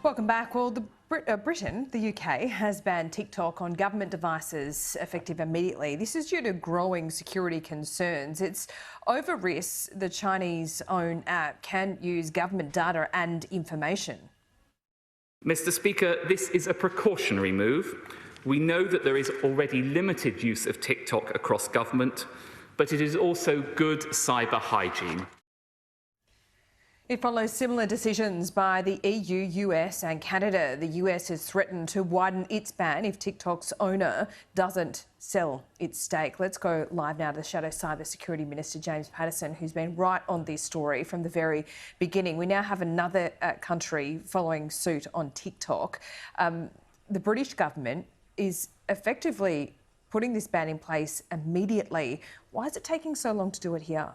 Welcome back. Well, Britain, the UK, has banned TikTok on government devices effective immediately. This is due to growing security concerns. It's over risks the Chinese-owned app can use government data and information. Mr. Speaker, this is a precautionary move. We know that there is already limited use of TikTok across government, but it is also good cyber hygiene. It follows similar decisions by the EU, US and Canada. The US has threatened to widen its ban if TikTok's owner doesn't sell its stake. Let's go live now to the Shadow Cyber Security Minister, James Paterson, who's been right on this story from the very beginning. We now have another country following suit on TikTok. The British government is effectively putting this ban in place immediately. Why is it taking so long to do it here?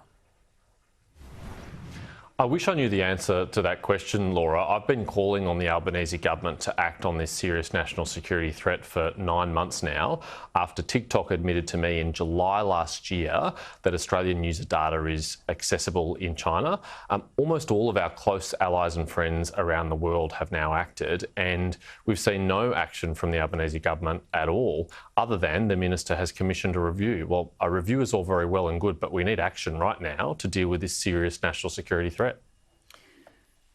I wish I knew the answer to that question, Laura. I've been calling on the Albanese government to act on this serious national security threat for 9 months now, after TikTok admitted to me in July last year that Australian user data is accessible in China. Almost all of our close allies and friends around the world have now acted, and we've seen no action from the Albanese government at all, other than the minister has commissioned a review. Well, a review is all very well and good, but we need action right now to deal with this serious national security threat.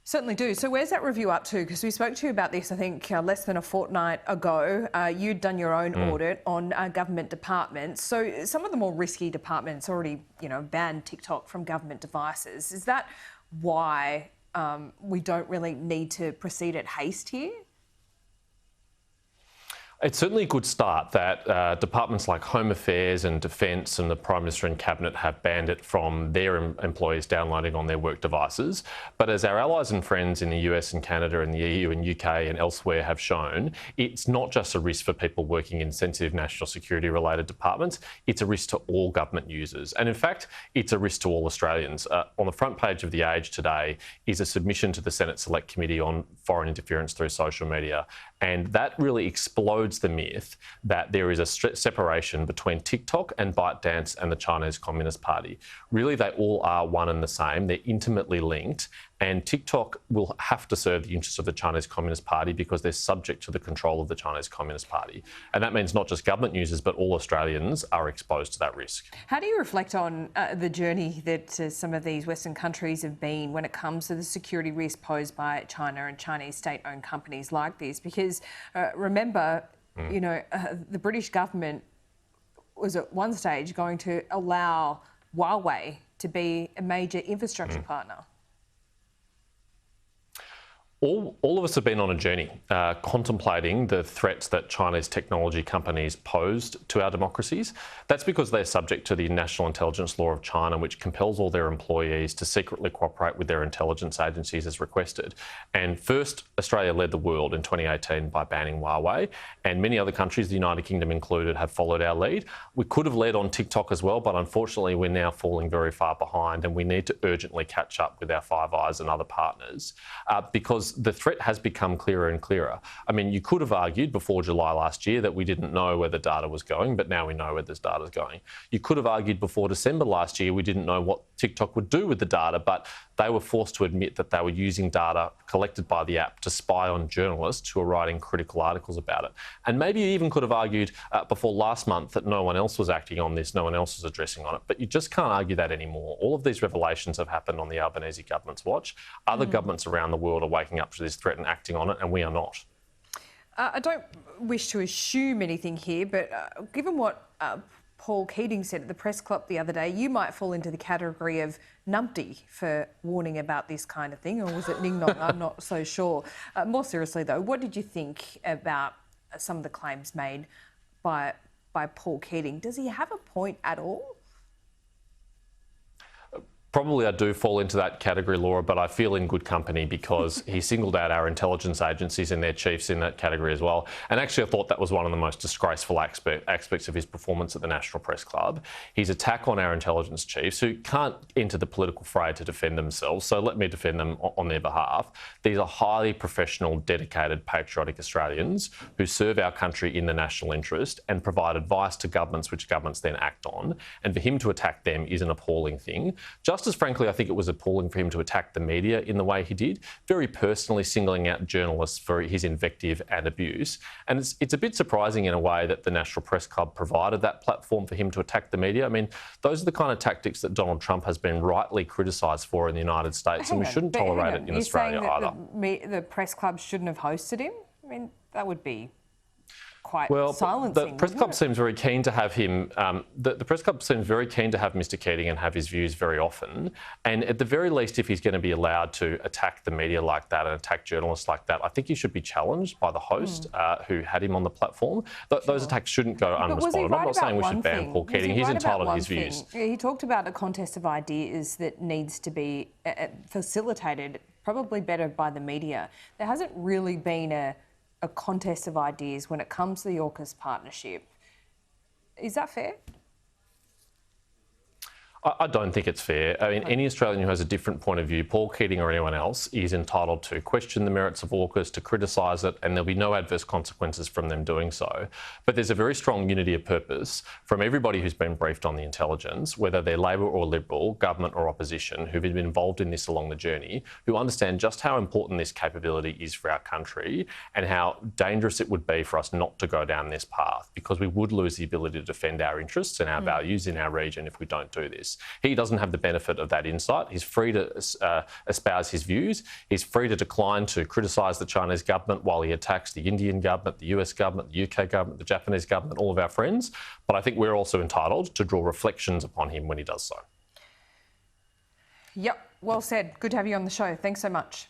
Certainly do. So where's that review up to? Because we spoke to you about this, I think, less than a fortnight ago. You'd done your own audit on government departments. So some of the more risky departments already, banned TikTok from government devices. Is that why we don't really need to proceed at haste here? It's certainly a good start that departments like Home Affairs and Defence and the Prime Minister and Cabinet have banned it from their employees downloading on their work devices. But as our allies and friends in the US and Canada and the EU and UK and elsewhere have shown, it's not just a risk for people working in sensitive national security related departments, it's a risk to all government users. And in fact, it's a risk to all Australians. On the front page of The Age today is a submission to the Senate Select Committee on Foreign Interference through Social Media. And that really explodes the myth that there is a separation between TikTok and ByteDance and the Chinese Communist Party. Really, they all are one and the same. They're intimately linked. And TikTok will have to serve the interests of the Chinese Communist Party because they're subject to the control of the Chinese Communist Party. And that means not just government users, but all Australians are exposed to that risk. How do you reflect on the journey that some of these Western countries have been when it comes to the security risk posed by China and Chinese state-owned companies like this? Because remember, the British government was at one stage going to allow Huawei to be a major infrastructure partner. All of us have been on a journey contemplating the threats that Chinese technology companies posed to our democracies. That's because they're subject to the national intelligence law of China, which compels all their employees to secretly cooperate with their intelligence agencies as requested. And first, Australia led the world in 2018 by banning Huawei, and many other countries, the United Kingdom included, have followed our lead. We could have led on TikTok as well, but unfortunately we're now falling very far behind, and we need to urgently catch up with our Five Eyes and other partners because the threat has become clearer and clearer. I mean, you could have argued before July last year that we didn't know where the data was going, but now we know where this data is going. You could have argued before December last year we didn't know what TikTok would do with the data, but they were forced to admit that they were using data collected by the app to spy on journalists who are writing critical articles about it. And maybe you even could have argued before last month that no one else was acting on this, no one else was addressing on it, but you just can't argue that anymore. All of these revelations have happened on the Albanese government's watch. Other governments around the world are waking up to this threat and acting on it, and we are not. I don't wish to assume anything here, but given what Paul Keating said at the press club the other day, you might fall into the category of numpty for warning about this kind of thing, or was it Ning Nong? I'm not so sure. More seriously though, what did you think about some of the claims made by Paul Keating? Does he have a point at all? Probably I do fall into that category, Laura, but I feel in good company because he singled out our intelligence agencies and their chiefs in that category as well. And actually, I thought that was one of the most disgraceful aspects of his performance at the National Press Club. His attack on our intelligence chiefs, who can't enter the political fray to defend themselves, so let me defend them on their behalf. These are highly professional, dedicated, patriotic Australians who serve our country in the national interest and provide advice to governments, which governments then act on. And for him to attack them is an appalling thing. Just just as frankly, I think it was appalling for him to attack the media in the way he did, very personally singling out journalists for his invective and abuse. And it's a bit surprising in a way that the National Press Club provided that platform for him to attack the media. I mean, those are the kind of tactics that Donald Trump has been rightly criticised for in the United States, and we shouldn't tolerate it in Australia either. The press club shouldn't have hosted him? I mean, that would be quite well, silencing. The press club seems very keen to have him. The press club seems very keen to have Mr. Keating and have his views very often. And at the very least, if he's going to be allowed to attack the media like that and attack journalists like that, I think he should be challenged by the host who had him on the platform. Those attacks shouldn't go unresponded. I'm not saying we should ban Paul Keating. He's entitled to his views. He talked about a contest of ideas that needs to be facilitated, probably better by the media. There hasn't really been a contest of ideas when it comes to the AUKUS partnership. Is that fair? I don't think it's fair. I mean, any Australian who has a different point of view, Paul Keating or anyone else, is entitled to question the merits of AUKUS, to criticise it, and there'll be no adverse consequences from them doing so. But there's a very strong unity of purpose from everybody who's been briefed on the intelligence, whether they're Labor or Liberal, government or opposition, who've been involved in this along the journey, who understand just how important this capability is for our country and how dangerous it would be for us not to go down this path, because we would lose the ability to defend our interests and our values in our region if we don't do this. He doesn't have the benefit of that insight. He's free to espouse his views. He's free to decline to criticise the Chinese government while he attacks the Indian government, the US government, the UK government, the Japanese government, all of our friends. But I think we're also entitled to draw reflections upon him when he does so. Yep, well said. Good to have you on the show. Thanks so much.